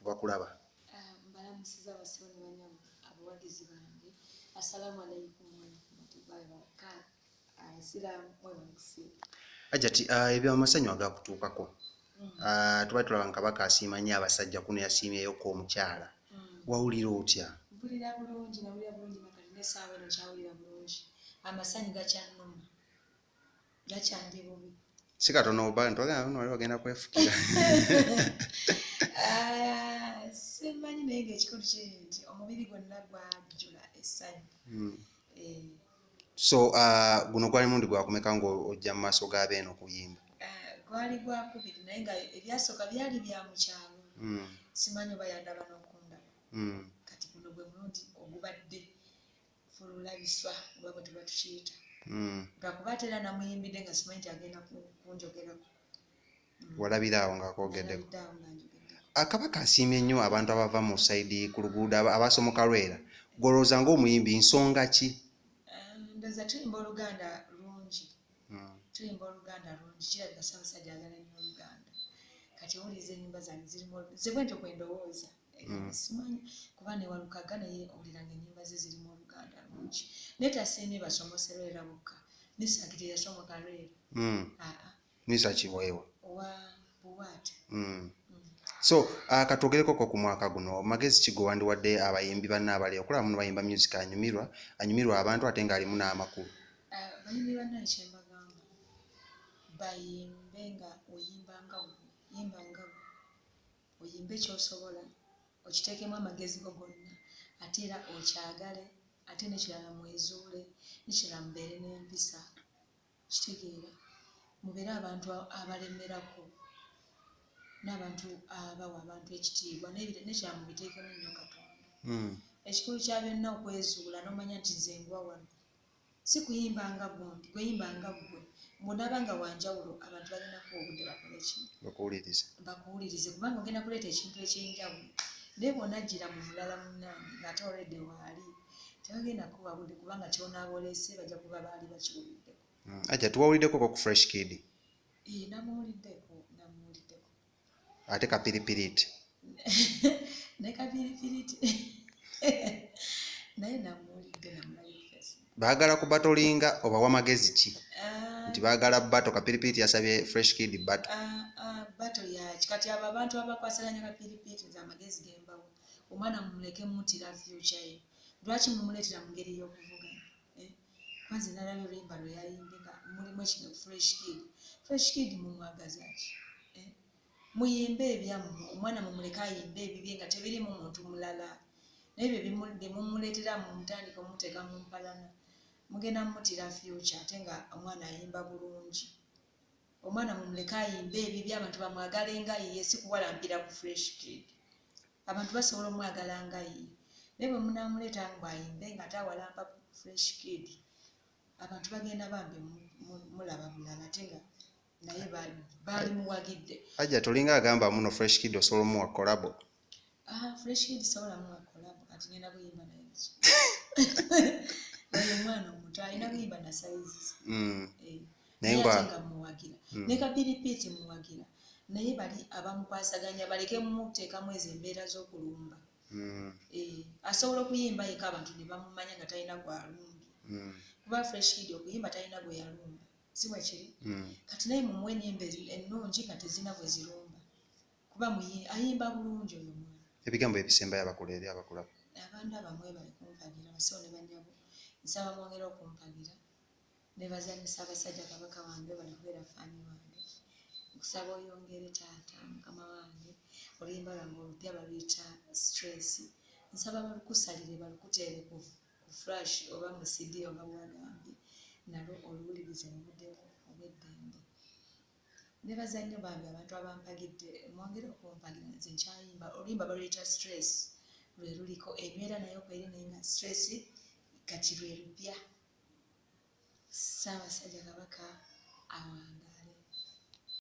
bakulaba? Mbalamusiza abasibo ne banyabo abawagizi bange. Assalamu alaikum warahmatullahi wabarakatuh. Isiramu mwebamusiba. Ajati ebyo amasanyu agakutuukako. Tuba tulaba nga Kabaka asiima nnyo abasajja kuno yasiimyeyo ko omukyala. Wawulira otya? Mpulira bulungi nawulira bulungi nakati n'essaawa eno kyawulira bulungi. Amasanyu gakyannuma. Gakyandi bubi. Si katono oba ntwagala wali wagenda kwefukira. Simanyi naye ng'ekikulu kiri nti omubiri gwonna gwajjula essanyu. So guno gwali mundi gwakumeka ng'ojja mu maaso ga beeno okuyimba? Gwali gwakubiri naye nga ebyasooka byali bya mu kyalo. Simanyi oba yandaba n'okundaba. Kati guno gwe mulundi ogubadde fululabiswa oba bwe tuba tukiyita. Lwakuba ate era namuyimbidde nga simanyi nti agenda kunjogerako. Walabira awo ng'akwogeddeko. Kabaka asiimye nnyo abantu abava mu sayidi ku luguudo abasomoka Lwera. Golowooza ng'omuyimbi nsonga ki? Ndowooza tuyimba Oluganda lungi. Tuyimba Oluganda lungi. Kirabika Ssaabasajja ayagala nnyo Oluganda. Kati owuliriza ennyimba zange zirimu ze bwentyo kwe ndowooza. Simanyi kuba ne Walukaga naye owuliranga ennyimba ze zirimu Oluganda lungi. Naye tasiimye basomose Lwera bokka. Nisakiti yasomoka Lwera. Nisa Kiweewa. Owa Buwaate. So katwogereko ku mwaka guno magezi ki gwe wandiwadde abayimbi banne abali okulaba muno bayimba music anyumirwa abantu ate ng'alimu n'amakulu? Bayimbi banne kye mbagamba bayimbe nga oyimba nga gwe, oyimbe ky'osobola okiteekemu amagezi go gonna ate era okyagale ate n'ekirala mwezuule n'ekirala mubeere n'empisa kitegeera mubeere abantu abalemerako n'abantu abawa abantu ekitiibwa n'ekirala mubiteekemu nnyo Katonda. Ekikulu kya byonna okwezuula n'omanya nti nze ngwa wano si kuyimbanga gundi kweyimbanga ggwe bw'onaabanga wanjawulo abantu balinako obudde bakole ki bakuwulirize kubanga ogenda kuleeta ekintu ekyenjawulo naye bw'onajjira mu mulala munnange ng'ate olwedde waali tebagenda kuwa budde kubanga ky'onaaba oleese bajja kuba baali bakiwuliddeko. Ajja tuwawuliddeko ku Fresh Kid? Namuwuliddeko ate Kapiriti ne Kapiriti naye namuwulidde namulabye. Baagala kubatolinga obawa magezi ki? Nti baagala bato Kapiriti yasabye Fresh Kid bato. Bato yaki kati abo abantu abakwasaganya Kapiriti nze amagezi gembawo omwana mumuleke mutira future ye. Lwaki mumuleetera mu ngeri y'okuvuga? Kwanze nalabye oluyimba lwe yayimbe nga mulimu kino Fresh Kid mumwagaza ki? Muyimbe ebyammwe omwana mumuleke ayimbe ebibye nga tebirimu muntu mulala naye bye mumuleetera mumutandika omuteeka mu mpalana mugenda mumutira future ate nga omwana ayimba bulungi. Omwana mumuleke ayimbe ebibye abantu bamwagale nga ye si kuwalampira ku Fresh Kid. Abantu basobola omwagala nga ye naye bwe munaamuleeta ng'ayimbe nga tawalampa ku Fresh Kid abantu bagenda bambi mulaba bulala ate nga naye baali muwagidde. Ajja tolinga agamba muno Fresh Kid osobola omuwa kolabo? Fresh Kid sobola muwa kolabo kati ngenda kuyimba naye naye omwana omuto alina kuyimba na sizes naye nga muwagira ne Kapiriti muwagira naye bali abamukwasaganya baleke mumuteekamu ezo embeera z'okulumba. Asobola okuyimba yeka abantu ne bamumanya nga talina gwalumbi kuba Fresh Kid okuyimba talina gwe yalumba si bwe kiri. Kati naye mumuwe ennyimba ennungi nga tezina bwe zirumba kuba ayimba bulungi oyo mwana. Ebigambo ebisembayo abakulu eri abakulaba? Abantu abamwe bali kumpagira basibo ne bannyabo nsaba mwongere okumpagira ne bazanyisa abasajja Kabaka wange bali kubeera faani wange nkusaba oyongere taata mukama wange oluyimba lwange olupya baluyita stress nsaba balukusalire balukuteere ku flash oba mu CD oba bwagambye nalwo oluwulirize mu budde obw'eddembe. Ne bazannyo bange abantu abampagidde mwongere okumpagira nze nkyayimba oluyimba baluyita stress lwe luliko emyera nayo kweri naye nga stress kati lwe lupya. Ssaabasajja Kabaka awangaale.